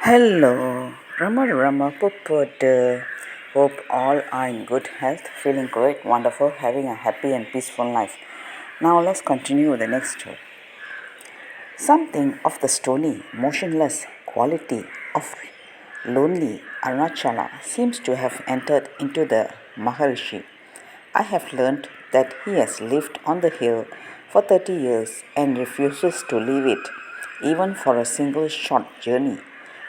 Hello, Rama Puput. Hope all are in good health, feeling great, wonderful, having a happy and peaceful life. Now let's continue with the next story. Something of the stony, motionless quality of lonely Arunachala seems to have entered into the Maharishi. I have learnt that he has lived on the hill for 30 years and refuses to leave it, even for a single short journey.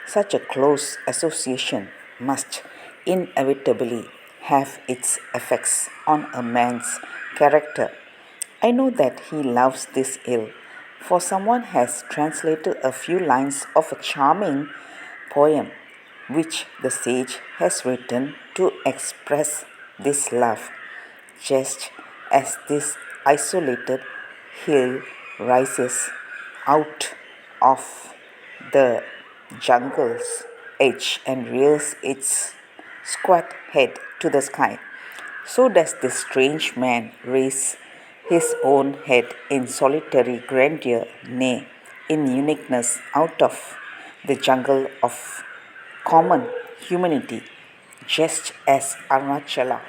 Such a close association must inevitably have its effects on a man's character. I know that he loves this ill, for someone has translated a few lines of a charming poem which the sage has written to express this love. Just as this isolated hill rises out of the jungle's edge and rears its squat head to the sky, so does this strange man raise his own head in solitary grandeur, nay, in uniqueness out of the jungle of common humanity, just as Arunachala,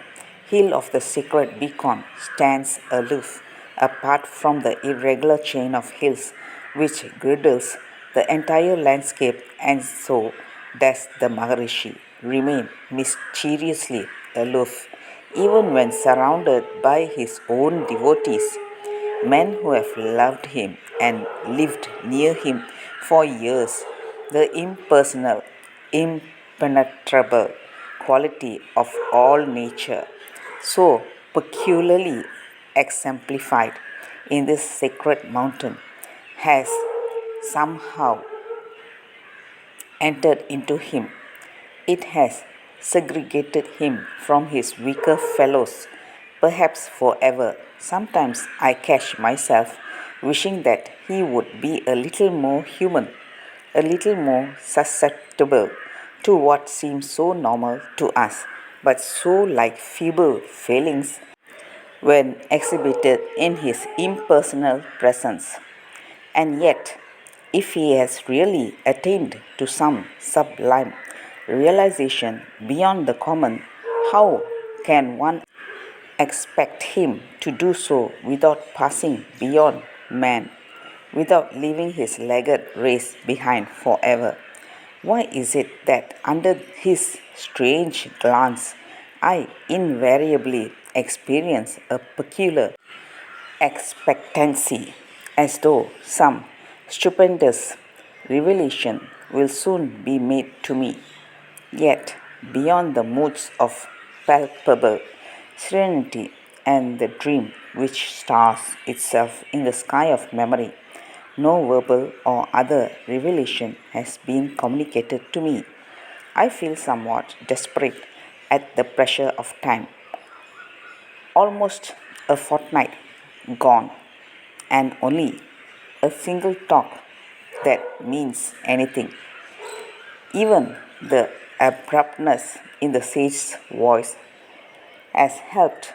hill of the sacred beacon, stands aloof, apart from the irregular chain of hills which girdles the entire landscape, and so does the Maharishi remain mysteriously aloof, even when surrounded by his own devotees, men who have loved him and lived near him for years. The impersonal, impenetrable quality of all nature, so peculiarly exemplified in this sacred mountain, has somehow entered into him. It has segregated him from his weaker fellows, perhaps forever. Sometimes I catch myself wishing that he would be a little more human, a little more susceptible to what seems so normal to us, but so like feeble failings when exhibited in his impersonal presence. And yet, if he has really attained to some sublime realization beyond the common, how can one expect him to do so without passing beyond man, without leaving his laggard race behind forever? Why is it that under his strange glance I invariably experience a peculiar expectancy, as though some stupendous revelation will soon be made to me? Yet, beyond the moods of palpable serenity and the dream which stars itself in the sky of memory, no verbal or other revelation has been communicated to me. I feel somewhat desperate at the pressure of time. Almost a fortnight gone, and only a single talk that means anything. Even the abruptness in the sage's voice has helped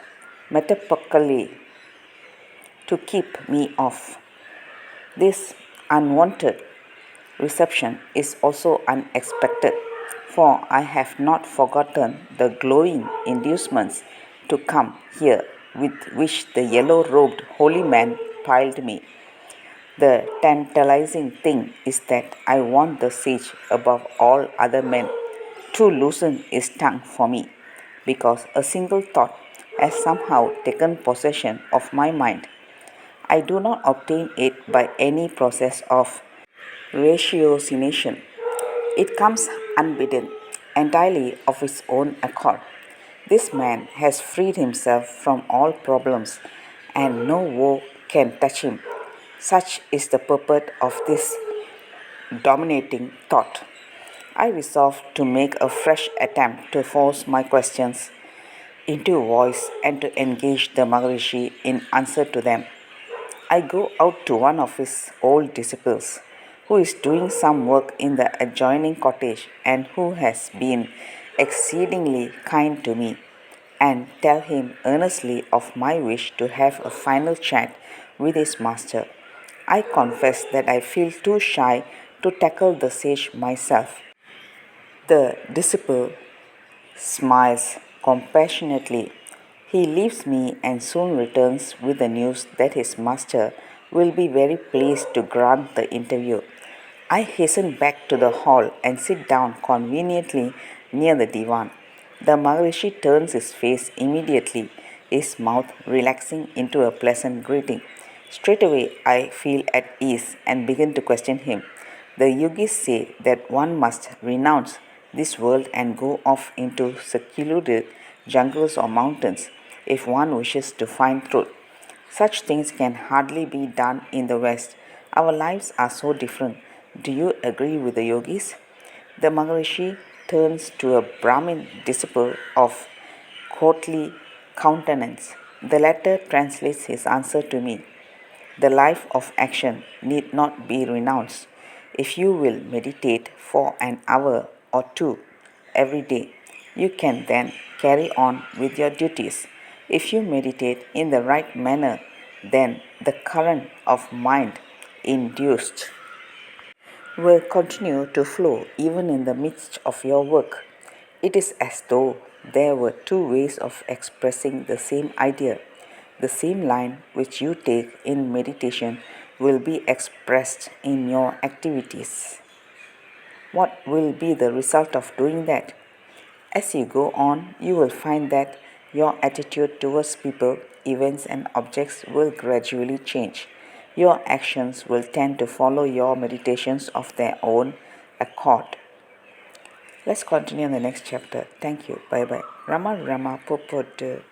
metaphorically to keep me off. This unwanted reception is also unexpected, for I have not forgotten the glowing inducements to come here with which the yellow robed holy man plied me. The tantalizing thing is that I want the sage above all other men to loosen his tongue for me, because a single thought has somehow taken possession of my mind. I do not obtain it by any process of ratiocination. It comes unbidden, entirely of its own accord. This man has freed himself from all problems, and no woe can touch him. Such is the purport of this dominating thought. I resolve to make a fresh attempt to force my questions into voice and to engage the Maharishi in answer to them. I go out to one of his old disciples, who is doing some work in the adjoining cottage and who has been exceedingly kind to me, and tell him earnestly of my wish to have a final chat with his master. I confess that I feel too shy to tackle the sage myself, The disciple smiles compassionately. He leaves me and soon returns with the news that his master will be very pleased to grant the interview. I hasten back to the hall and sit down conveniently near the divan. The Maharishi turns his face immediately, his mouth relaxing into a pleasant greeting. Straightway I feel at ease and begin to question him. The yogis say that one must renounce this world and go off into secluded jungles or mountains if one wishes to find truth. Such things can hardly be done in the West. Our lives are so different. Do you agree with the yogis? The Maharishi turns to a Brahmin disciple of courtly countenance. The latter translates his answer to me. The life of action need not be renounced. If you will meditate for an hour or two every day, you can then carry on with your duties. If you meditate in the right manner, then the current of mind induced will continue to flow even in the midst of your work. It is as though there were two ways of expressing the same idea. The same line which you take in meditation will be expressed in your activities. What will be the result of doing that? As you go on, you will find that your attitude towards people, events, and objects will gradually change. Your actions will tend to follow your meditations of their own accord. Let's continue in the next chapter. Thank you. Bye bye. Rama Rama Popote.